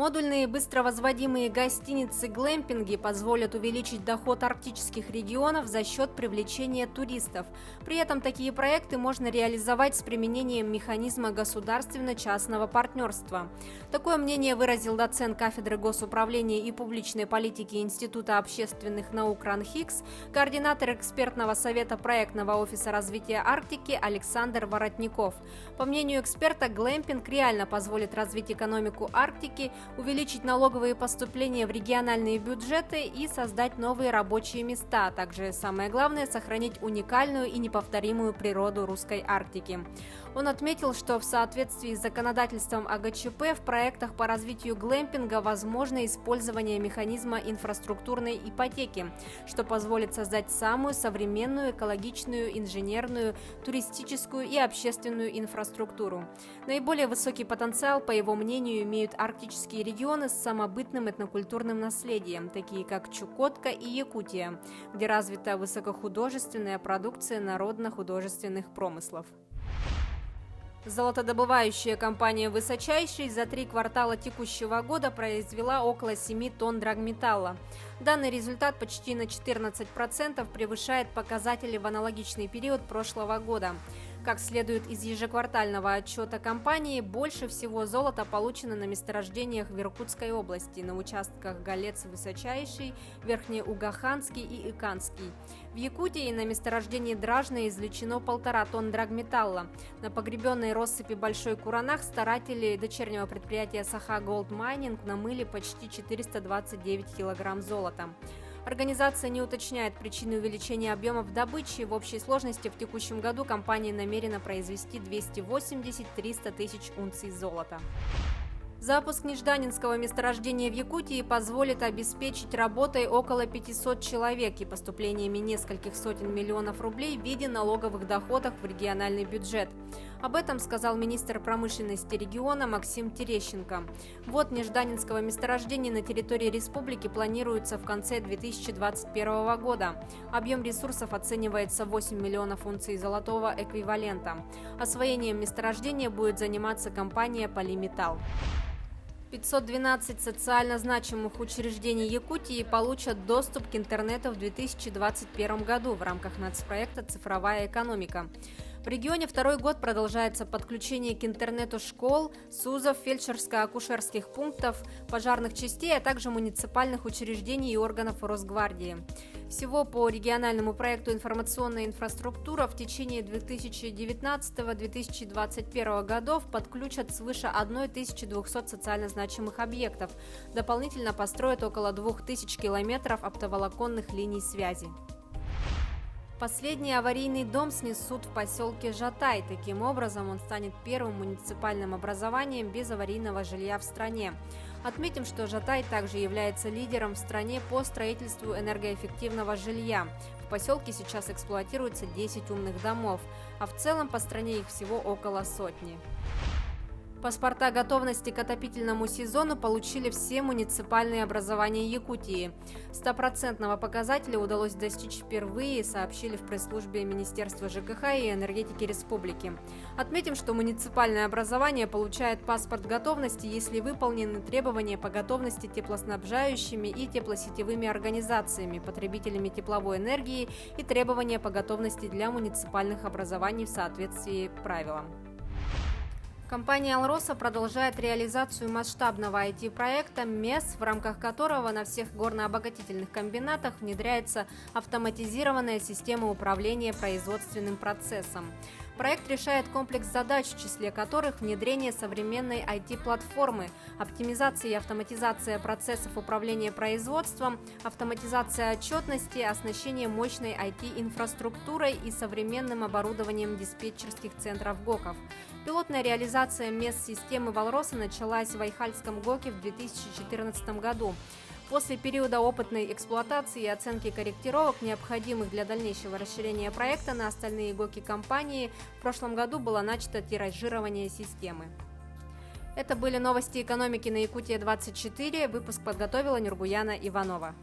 Модульные быстровозводимые гостиницы-глэмпинги позволят увеличить доход арктических регионов за счет привлечения туристов. При этом такие проекты можно реализовать с применением механизма государственно-частного партнерства. Такое мнение выразил доцент кафедры госуправления и публичной политики Института общественных наук РАНХИКС, координатор экспертного совета проектного офиса развития Арктики Александр Воротников. По мнению эксперта, глэмпинг реально позволит развить экономику Арктики, увеличить налоговые поступления в региональные бюджеты и создать новые рабочие места, а также, самое главное, сохранить уникальную и неповторимую природу русской Арктики. Он отметил, что в соответствии с законодательством АГЧП в проектах по развитию глэмпинга возможно использование механизма инфраструктурной ипотеки, что позволит создать самую современную экологичную, инженерную, туристическую и общественную инфраструктуру. Наиболее высокий потенциал, по его мнению, имеют арктические регионы с самобытным этнокультурным наследием, такие как Чукотка и Якутия, где развита высокохудожественная продукция народно-художественных промыслов. Золотодобывающая компания «Высочайший» за 3 квартала текущего года произвела около 7 тонн драгметалла. Данный результат почти на 14% превышает показатели в аналогичный период прошлого года. Как следует из ежеквартального отчета компании, больше всего золота получено на месторождениях в Иркутской области, на участках Галец-Высочайший, Верхнеугаханский и Иканский. В Якутии на месторождении Дражное извлечено 1,5 тонн драгметалла. На погребенной россыпи Большой Куранах старатели дочернего предприятия Саха Голд Майнинг намыли почти 429 килограмм золота. Организация не уточняет причины увеличения объемов добычи. В общей сложности в текущем году компания намерена произвести 280-300 тысяч унций золота. Запуск нежданинского месторождения в Якутии позволит обеспечить работой около 500 человек и поступлениями нескольких сотен миллионов рублей в виде налоговых доходов в региональный бюджет. Об этом сказал министр промышленности региона Максим Терещенко. Ввод нежданинского месторождения на территории республики планируется в конце 2021 года. Объем ресурсов оценивается в 8 миллионов унций золотого эквивалента. Освоением месторождения будет заниматься компания «Полиметалл». 512 социально значимых учреждений Якутии получат доступ к интернету в 2021 году в рамках нацпроекта «Цифровая экономика». В регионе второй год продолжается подключение к интернету школ, СУЗов, фельдшерско-акушерских пунктов, пожарных частей, а также муниципальных учреждений и органов Росгвардии. Всего по региональному проекту «Информационная инфраструктура» в течение 2019-2021 годов подключат свыше 1200 социально значимых объектов. Дополнительно построят около 2000 километров оптоволоконных линий связи. Последний аварийный дом снесут в поселке Жатай. Таким образом, он станет первым муниципальным образованием без аварийного жилья в стране. Отметим, что Жатай также является лидером в стране по строительству энергоэффективного жилья. В поселке сейчас эксплуатируется 10 умных домов, а в целом по стране их всего около сотни. Паспорта готовности к отопительному сезону получили все муниципальные образования Якутии. 100% показателя удалось достичь впервые, сообщили в пресс-службе Министерства ЖКХ и энергетики республики. Отметим, что муниципальное образование получает паспорт готовности, если выполнены требования по готовности теплоснабжающими и теплосетевыми организациями, потребителями тепловой энергии и требования по готовности для муниципальных образований в соответствии правилам. Компания «Алроса» продолжает реализацию масштабного IT-проекта МЕС, в рамках которого на всех горнообогатительных комбинатах внедряется автоматизированная система управления производственным процессом. Проект решает комплекс задач, в числе которых внедрение современной IT-платформы, оптимизация и автоматизация процессов управления производством, автоматизация отчетности, оснащение мощной IT-инфраструктурой и современным оборудованием диспетчерских центров ГОКов. Пилотная реализация МЕС-системы в «Алроса» началась в Айхальском ГОКе в 2014 году. После периода опытной эксплуатации и оценки корректировок, необходимых для дальнейшего расширения проекта на остальные ГОКи компании, в прошлом году было начато тиражирование системы. Это были новости экономики на Якутия-24. Выпуск подготовила Нурбуяна Иванова.